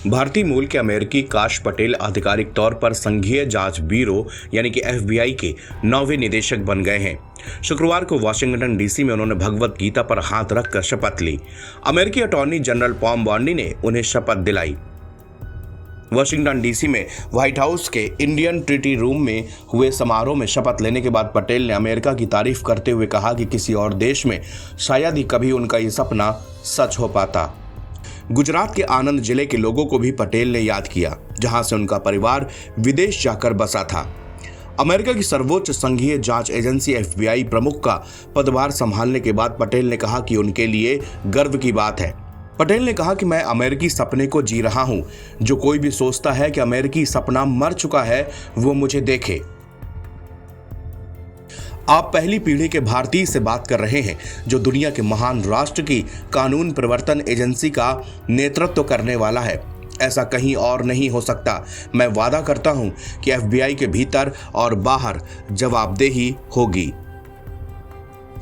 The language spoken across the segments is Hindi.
भारतीय मूल के अमेरिकी काश पटेल आधिकारिक तौर पर संघीय जांच ब्यूरो यानी कि FBI के 9वें निदेशक बन गए हैं। शुक्रवार को वाशिंगटन DC में उन्होंने भगवत गीता पर हाथ रखकर शपथ ली। अमेरिकी अटॉर्नी जनरल पॉम बॉन्डी ने उन्हें शपथ दिलाई। वाशिंगटन DC में व्हाइट हाउस के इंडियन ट्रिटी रूम में हुए समारोह में शपथ लेने के बाद पटेल ने अमेरिका की तारीफ करते हुए कहा कि किसी और देश में शायद ही कभी उनका ये सपना सच हो पाता। गुजरात के आनंद जिले के लोगों को भी पटेल ने याद किया, जहां से उनका परिवार विदेश जाकर बसा था। अमेरिका की सर्वोच्च संघीय जांच एजेंसी FBI प्रमुख का पदभार संभालने के बाद पटेल ने कहा कि उनके लिए गर्व की बात है। पटेल ने कहा कि मैं अमेरिकी सपने को जी रहा हूं। जो कोई भी सोचता है कि अमेरिकी सपना मर चुका है, वो मुझे देखे। आप पहली पीढ़ी के भारतीय से बात कर रहे हैं जो दुनिया के महान राष्ट्र की कानून प्रवर्तन एजेंसी का नेतृत्व करने वाला है। ऐसा कहीं और नहीं हो सकता। मैं वादा करता हूं कि FBI के भीतर और बाहर जवाबदेही होगी।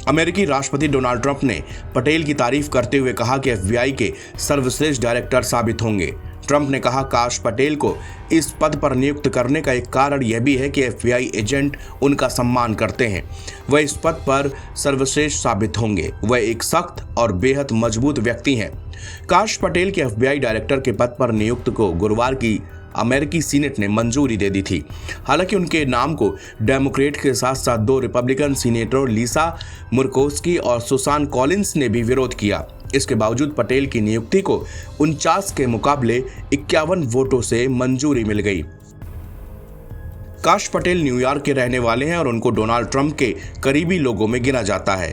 अमेरिकी राष्ट्रपति डोनाल्ड ट्रंप ने पटेल की तारीफ करते हुए कहा कि FBI के सर्वश्रेष्ठ डायरेक्टर साबित होंगे। ट्रंप ने कहा, काश पटेल को इस पद पर नियुक्त करने का एक कारण यह भी है कि FBI एजेंट उनका सम्मान करते हैं। वह इस पद पर सर्वश्रेष्ठ साबित होंगे। वह एक सख्त और बेहद मजबूत व्यक्ति हैं। काश पटेल के FBI डायरेक्टर के पद पर नियुक्त को गुरुवार की अमेरिकी सीनेट ने मंजूरी दे दी थी। हालांकि उनके नाम को डेमोक्रेट के साथ साथ 2 रिपब्लिकन सीनेटरों लिसा मुर्कोस्की और सुसान कॉलिंस ने भी विरोध किया। इसके बावजूद पटेल की नियुक्ति को 49 के मुकाबले 51 वोटों से मंजूरी मिल गई। काश पटेल न्यूयॉर्क के रहने वाले हैं और उनको डोनाल्ड ट्रंप के करीबी लोगों में गिना जाता है।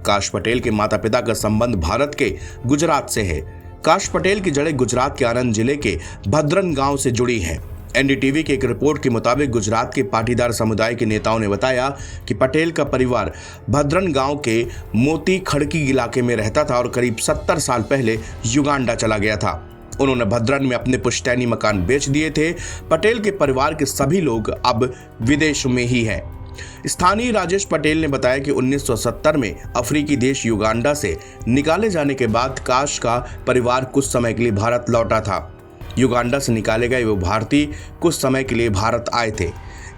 काश पटेल के माता पिता का संबंध भारत के गुजरात से है। काश पटेल की जड़ें गुजरात के आनंद जिले के भद्रन गांव से जुड़ी हैं। NDTV की एक रिपोर्ट के मुताबिक गुजरात के पाटीदार समुदाय के नेताओं ने बताया कि पटेल का परिवार भद्रन गांव के मोती खड़की इलाके में रहता था और करीब 70 साल पहले युगांडा चला गया था। उन्होंने भद्रन में अपने पुश्तैनी मकान बेच दिए थे। पटेल के परिवार के सभी लोग अब विदेश में ही हैं। स्थानीय राजेश पटेल ने बताया कि 1970 में अफ्रीकी देश युगांडा से निकाले जाने के बाद काश का परिवार कुछ समय के लिए भारत लौटा था। युगांडा से निकाले गए वो भारतीय कुछ समय के लिए भारत आए थे।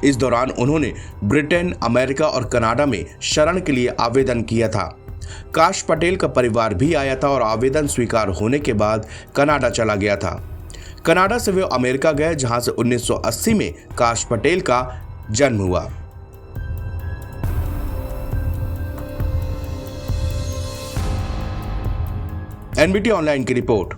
इस दौरान उन्होंने ब्रिटेन, अमेरिका और कनाडा में शरण के लिए आवेदन किया था। काश पटेल का परिवार भी आया था और आवेदन स्वीकार होने के बाद कनाडा चला गया था। कनाडा से वे अमेरिका गए, जहां से 1980 में काश पटेल का जन्म हुआ। NBT ऑनलाइन की रिपोर्ट।